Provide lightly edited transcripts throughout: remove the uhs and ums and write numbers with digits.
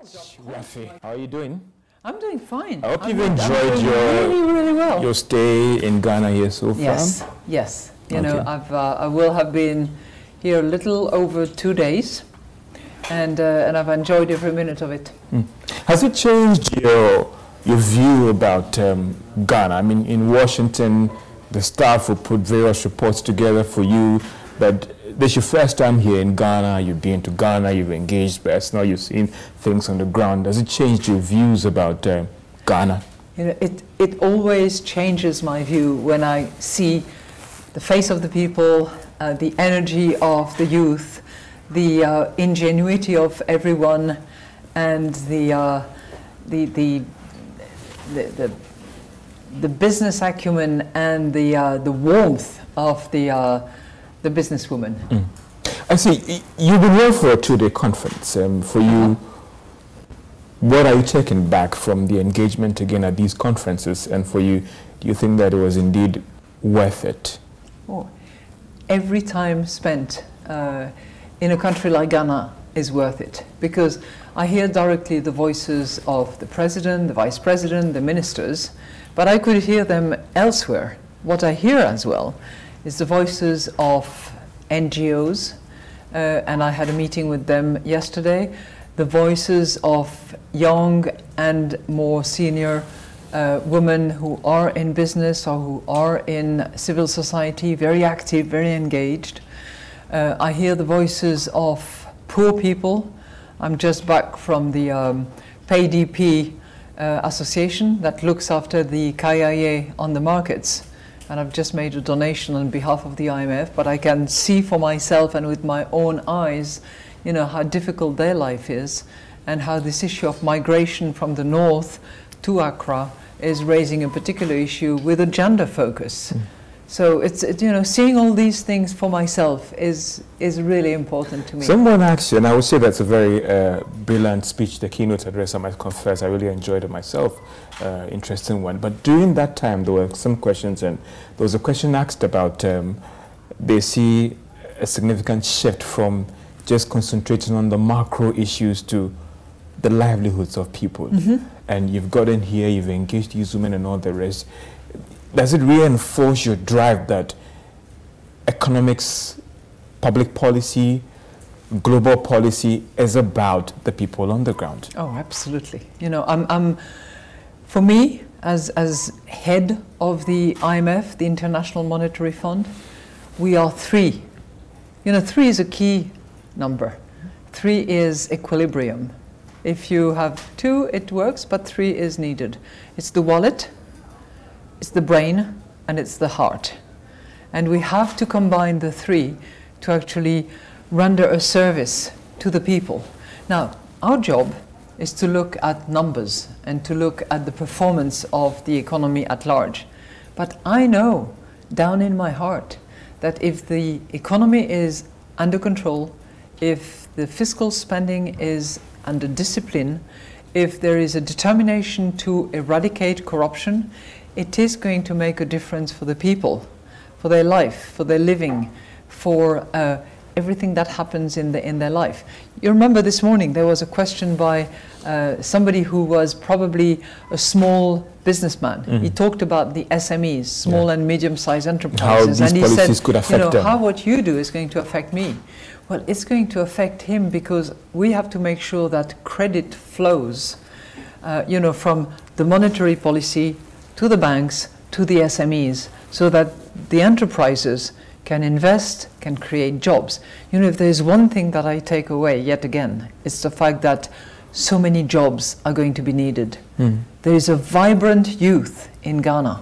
Rafi, how are you doing? I'm doing fine. I hope you've enjoyed your stay in Ghana here so far. Yes, yes. You know, I will have been here a little over 2 days, and I've enjoyed every minute of it. Has it changed your view about Ghana? I mean, in Washington, the staff will put various reports together for you, but this is your first time here in Ghana. You've been to Ghana, you've engaged personal, you've seen things on the ground. Does it change your views about Ghana? You know, it always changes my view when I see the face of the people, the energy of the youth, the ingenuity of everyone, and the business acumen and the warmth of the businesswoman. I see. You've been here for a 2-day conference. For you, what are you taking back from the engagement again at these conferences? And for you, do you think that it was indeed worth it? Oh, every time spent in a country like Ghana is worth it, because I hear directly the voices of the president, the vice president, the ministers, but I could hear them elsewhere. What I hear as well is the voices of NGOs, and I had a meeting with them yesterday, the voices of young and more senior women who are in business or who are in civil society, very active, very engaged. I hear the voices of poor people. I'm just back from the PayDP association that looks after the KIA on the markets. And I've just made a donation on behalf of the IMF, but I can see for myself and with my own eyes, you know, how difficult their life is and how this issue of migration from the north to Accra is raising a particular issue with a gender focus. So it's you know, seeing all these things for myself is really important to me. Someone asked you, and I would say that's a very brilliant speech, the keynote address, I might confess, I really enjoyed it myself, interesting one. But during that time, there were some questions, and there was a question asked about they see a significant shift from just concentrating on the macro issues to the livelihoods of people. And you've gotten here, you've engaged these women and all the rest. Does it reinforce your drive that economics, public policy, global policy is about the people on the ground? Oh, absolutely. You know, for me, as head of the IMF, the International Monetary Fund, we are 3. You know, 3 is a key number. 3 is equilibrium. If you have 2, it works, but 3 is needed. It's the wallet, it's the brain, and it's the heart. And we have to combine the 3 to actually render a service to the people. Now, our job is to look at numbers and to look at the performance of the economy at large. But I know down in my heart that if the economy is under control, if the fiscal spending is under discipline, if there is a determination to eradicate corruption, it is going to make a difference for the people, for their life, for their living, for everything that happens in their life. You remember this morning there was a question by somebody who was probably a small businessman. He talked about the SMEs, small and medium-sized enterprises, how and he said, could affect you know, them. how what you do is going to affect me. Well, it's going to affect him because we have to make sure that credit flows, you know, from the monetary policy to the banks, to the SMEs, so that the enterprises can invest, can create jobs. You know, if there's one thing that I take away yet again, it's the fact that so many jobs are going to be needed. There is a vibrant youth in Ghana,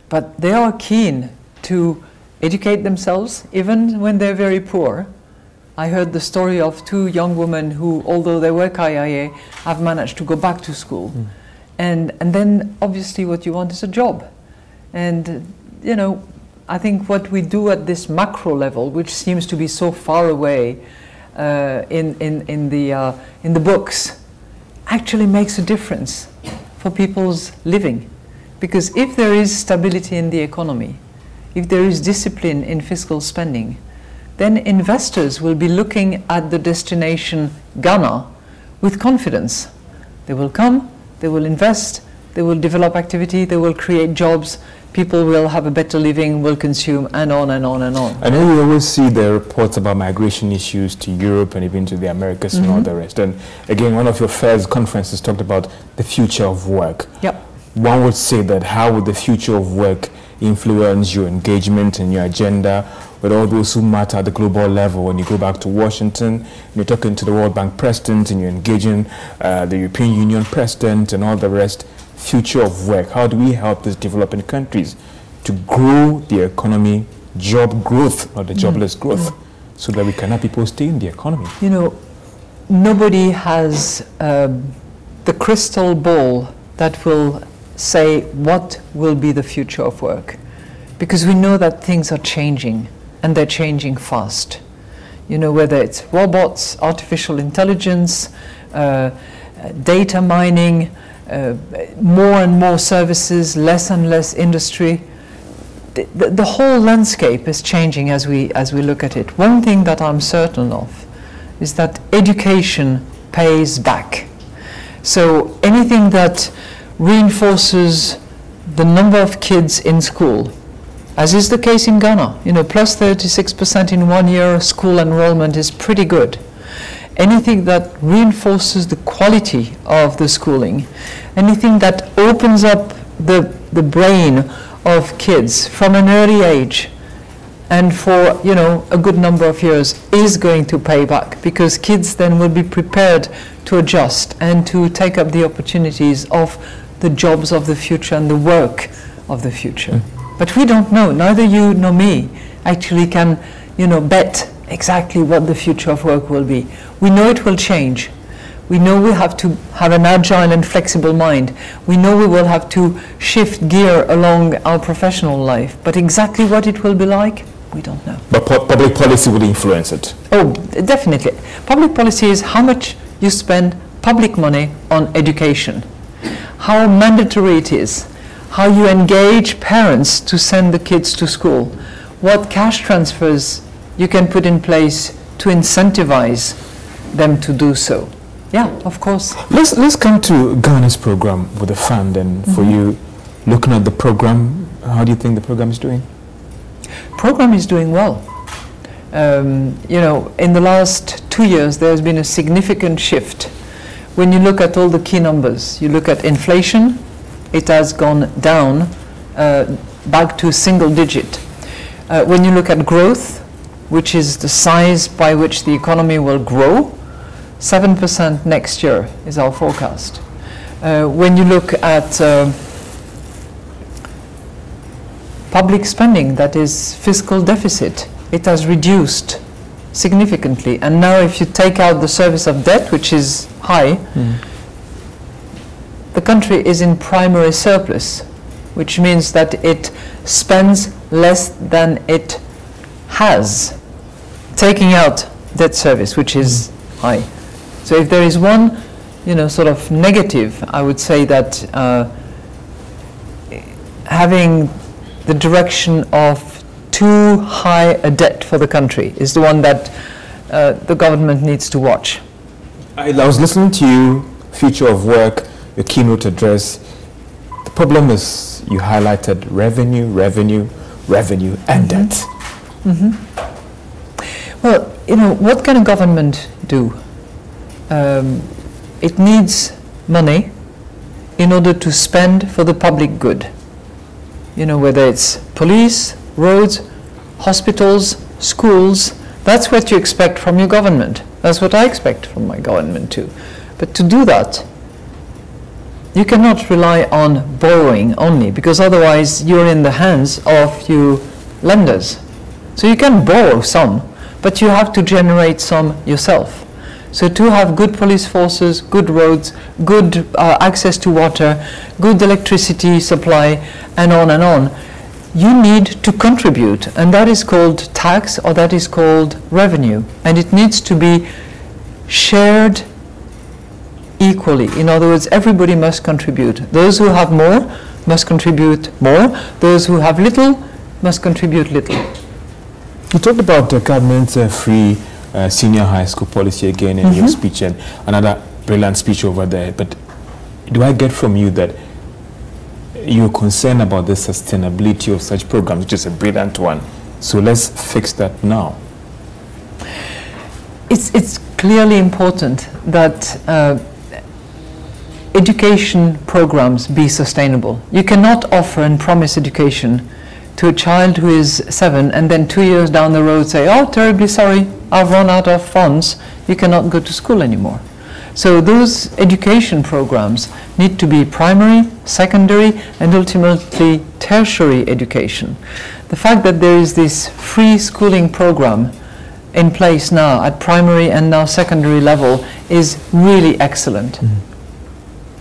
but they are keen to educate themselves, even when they're very poor. I heard the story of 2 young women who, although they were KIA, have managed to go back to school. And then obviously what you want is a job. And you know, I think what we do at this macro level, which seems to be so far away in the books, actually makes a difference for people's living. Because if there is stability in the economy, if there is discipline in fiscal spending, then investors will be looking at the destination Ghana with confidence. They will come, they will invest, they will develop activity, they will create jobs, people will have a better living, will consume, and on and on and on. I know we always see the reports about migration issues to Europe and even to the Americas and all the rest. And again, one of your first conferences talked about the future of work. Yep. One would say that how would the future of work influence your engagement and your agenda with all those who matter at the global level? When you go back to Washington, you're talking to the World Bank president and you're engaging the European Union president and all the rest. Future of work, how do we help these developing countries to grow their economy, job growth, not the jobless growth, so that we can have people stay in the economy? You know, nobody has the crystal ball that will say what will be the future of work, because we know that things are changing and they're changing fast. You know, whether it's robots, artificial intelligence, data mining, more and more services, less and less industry. The whole landscape is changing as we look at it. One thing that I'm certain of is that education pays back. So anything that reinforces the number of kids in school, as is the case in Ghana, you know, plus 36% in 1 year school enrollment is pretty good. Anything that reinforces the quality of the schooling, anything that opens up the brain of kids from an early age and for, you know, a good number of years is going to pay back, because kids then will be prepared to adjust and to take up the opportunities of the jobs of the future and the work of the future. But we don't know, neither you nor me actually can, you know, bet exactly what the future of work will be. We know it will change. We know we have to have an agile and flexible mind. We know we will have to shift gear along our professional life. But exactly what it will be like, we don't know. But public policy will influence it. Oh, definitely. Public policy is how much you spend public money on education, how mandatory it is, how you engage parents to send the kids to school, what cash transfers you can put in place to incentivize them to do so. Yeah, of course. Let's come to Ghana's program with the fund, and for you, looking at the program, how do you think the program is doing? Program is doing well. You know, in the last 2 years, there has been a significant shift. When you look at all the key numbers, you look at inflation, it has gone down back to single digit. When you look at growth, which is the size by which the economy will grow, 7% next year is our forecast. When you look at public spending, that is fiscal deficit, it has reduced significantly. And now if you take out the service of debt, which is high, the country is in primary surplus, which means that it spends less than it has, taking out debt service, which is high. So if there is one, you know, sort of negative, I would say that having the direction of too high a debt for the country is the one that the government needs to watch. I was listening to you, future of work, the keynote address. The problem is you highlighted revenue, and debt. Well, you know, what can a government do? It needs money in order to spend for the public good. You know, whether it's police, roads, hospitals, schools, that's what you expect from your government. That's what I expect from my government too. But to do that, you cannot rely on borrowing only, because otherwise you're in the hands of you lenders. So you can borrow some, but you have to generate some yourself. So to have good police forces, good roads, good access to water, good electricity supply, and on, you need to contribute, and that is called tax, or that is called revenue, and it needs to be shared equally. In other words, everybody must contribute. Those who have more must contribute more. Those who have little must contribute little. You talked about the government's free senior high school policy again in your speech, and another brilliant speech over there, but do I get from you that you're concerned about the sustainability of such programs, which is a brilliant one? So let's fix that now. It's clearly important that education programs be sustainable. You cannot offer and promise education to a child who is 7 and then 2 years down the road say, oh, terribly sorry, I've run out of funds, you cannot go to school anymore. So those education programs need to be primary, secondary, and ultimately tertiary education. The fact that there is this free schooling program in place now at primary and now secondary level is really excellent.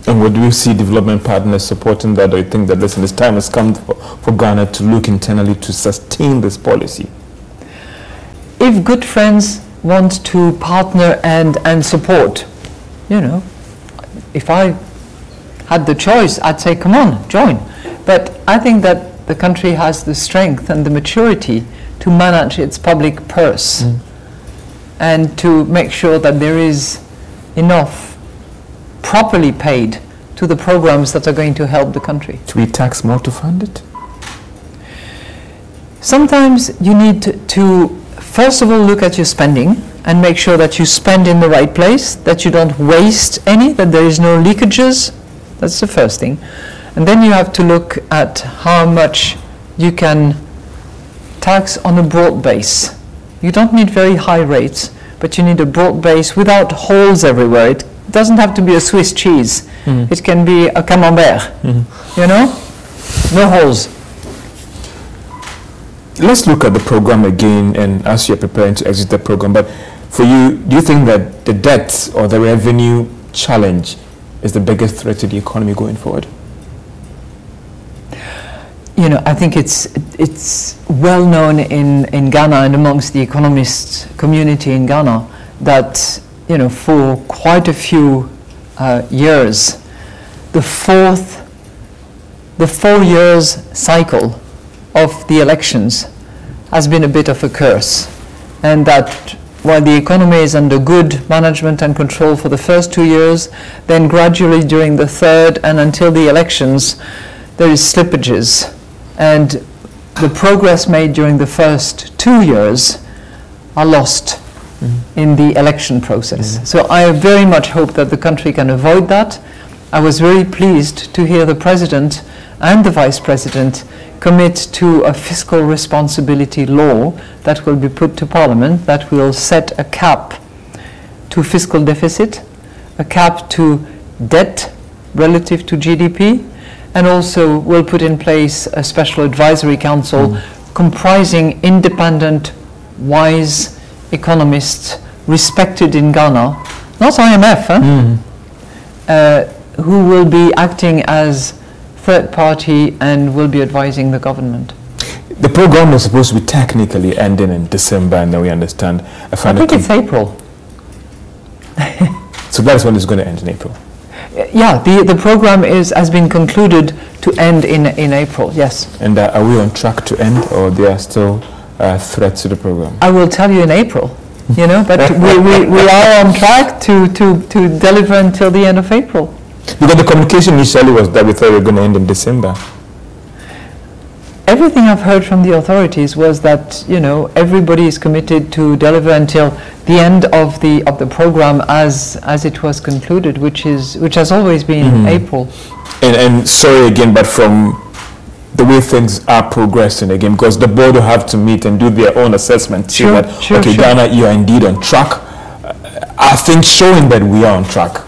And would you see development partners supporting that, or you think that, listen, this time has come for Ghana to look internally to sustain this policy? If good friends want to partner and support, you know, if I had the choice, I'd say, come on, join. But I think that the country has the strength and the maturity to manage its public purse and to make sure that there is enough properly paid to the programs that are going to help the country. Should we tax more to fund it? Sometimes you need to first of all look at your spending and make sure that you spend in the right place, that you don't waste any, that there is no leakages. That's the first thing. And then you have to look at how much you can tax on a broad base. You don't need very high rates, but you need a broad base without holes everywhere. It doesn't have to be a Swiss cheese. It can be a camembert, you know? No holes. Let's look at the program again, and as you're preparing to exit the program, but for you, do you think that the debt or the revenue challenge is the biggest threat to the economy going forward? You know, I think it's well known in Ghana and amongst the economist community in Ghana that, you know, for quite a few years, the 4 years cycle of the elections has been a bit of a curse, and that while the economy is under good management and control for the first 2 years, then gradually during the third and until the elections, there is slippages. And the progress made during the first 2 years are lost in the election process. So I very much hope that the country can avoid that. I was very pleased to hear the President and the Vice President commit to a fiscal responsibility law that will be put to Parliament that will set a cap to fiscal deficit, a cap to debt relative to GDP, and also will put in place a special advisory council comprising independent, wise economists respected in Ghana, not IMF, who will be acting as third party and will be advising the government. The program was supposed to be technically ending in December, and then we understand. I think it's April. So that's when it's going to end, in April? Yeah, the program has been concluded to end in April, yes. And are we on track to end, or there are still threats to the program? I will tell you in April, you know, but we are on track to deliver until the end of April. Because the communication initially was that we thought we were going to end in December. Everything I've heard from the authorities was that, you know, everybody is committed to deliver until the end of the program as it was concluded, which has always been April. And sorry again, but from the way things are progressing again, because the board will have to meet and do their own assessment. Sure, sure. Ghana, you are indeed on track. I think showing that we are on track.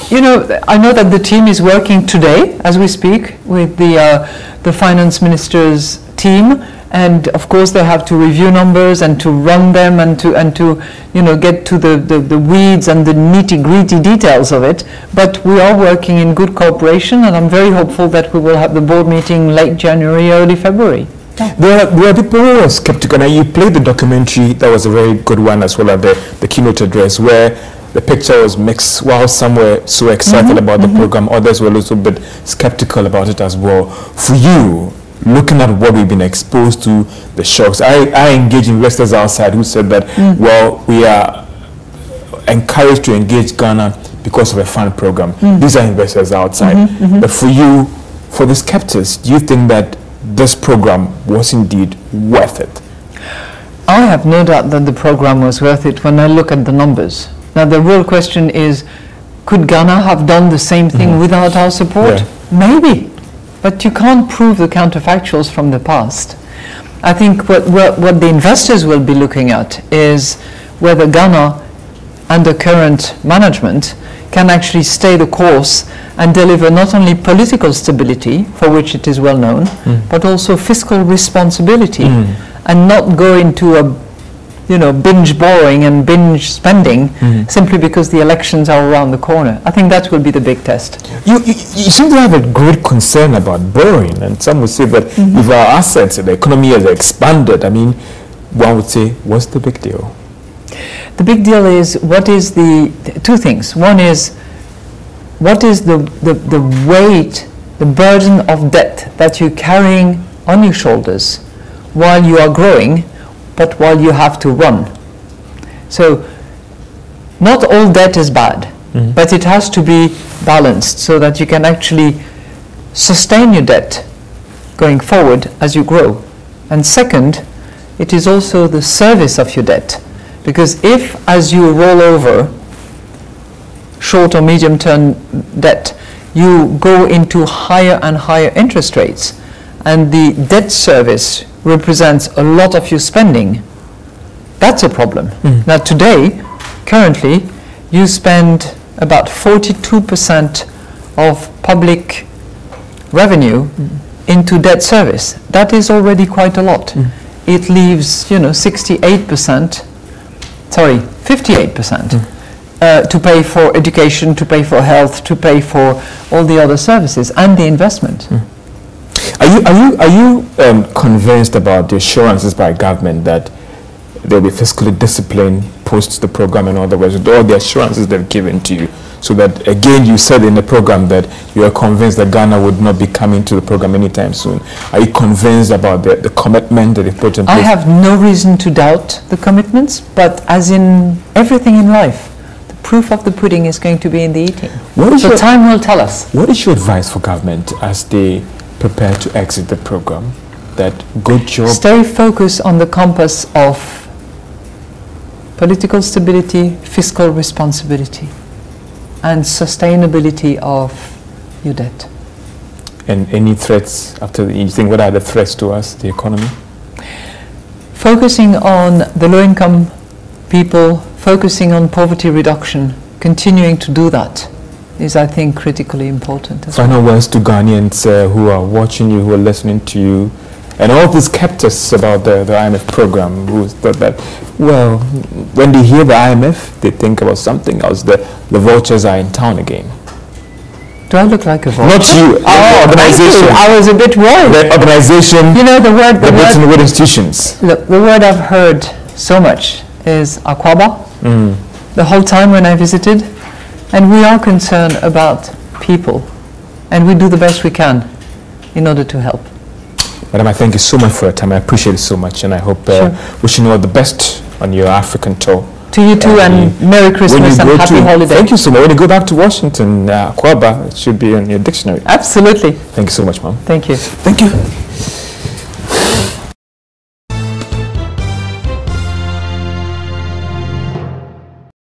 You know, I know that the team is working today, as we speak, with the finance minister's team, and of course they have to review numbers and to run them and to you know, get to the weeds and the nitty-gritty details of it. But we are working in good cooperation, and I'm very hopeful that we will have the board meeting late January, early February. There are people who are skeptical, and you played the documentary. That was a very good one, as well as the keynote address, where the picture was mixed. While some were so excited about the program, others were a little bit skeptical about it as well. For you, looking at what we've been exposed to, the shocks, I engage investors outside who said that, well, we are encouraged to engage Ghana because of a fund program. These are investors outside. But for you, for the skeptics, do you think that this program was indeed worth it? I have no doubt that the program was worth it when I look at the numbers. Now the real question is, could Ghana have done the same thing without our support? Yeah. Maybe, but you can't prove the counterfactuals from the past. I think what the investors will be looking at is whether Ghana, under current management, can actually stay the course and deliver not only political stability, for which it is well known, but also fiscal responsibility, and not go into a binge borrowing and binge spending simply because the elections are around the corner. I think that will be the big test. You seem to have a great concern about borrowing, and some would say that if our assets and the economy has expanded, I mean, one would say, what's the big deal? The big deal is, what is two things. One is, what is the weight, the burden of debt that you're carrying on your shoulders while you are growing, but while you have to run. So not all debt is bad, but it has to be balanced so that you can actually sustain your debt going forward as you grow. And second, it is also the service of your debt. Because if, as you roll over short or medium-term debt, you go into higher and higher interest rates, and the debt service represents a lot of your spending, that's a problem. Now today, currently, you spend about 42% of public revenue into debt service. That is already quite a lot. It leaves, 58%, sorry, 58% to pay for education, to pay for health, to pay for all the other services and the investment. Are you convinced about the assurances by government that they'll be fiscally disciplined post the program, and all the assurances they've given to you? So that, again, you said in the program that you are convinced that Ghana would not be coming to the program anytime soon. Are you convinced about the commitment that they've put in place? I have no reason to doubt the commitments, but as in everything in life, the proof of the pudding is going to be in the eating. So time will tell us. What is your advice for government as they prepare to exit the program? That good job. Stay focused on the compass of political stability, fiscal responsibility, and sustainability of your debt. And any threats after you think, what are the threats to us, the economy? Focusing on the low-income people, focusing on poverty reduction, continuing to do that is, I think, critically important. Final words to Ghanaians who are watching you, who are listening to you, and all the skeptics about the IMF program, who thought that, well, when they hear the IMF, they think about something else. The vultures are in town again. Do I look like a vulture? Not you. The organization. I was a bit worried. The organization. The word. The Britain Wood institutions. Look, the word I've heard so much is Akwaba. The whole time when I visited, and we are concerned about people, and we do the best we can in order to help. Madam, I thank you so much for your time. I appreciate it so much, and I hope wishing you all the best on your African tour. To you too, and Merry Christmas and Happy Holiday. Thank you so much. When you go back to Washington, Kwaba, it should be in your dictionary. Absolutely. Thank you so much, Ma'am. Thank you. Thank you.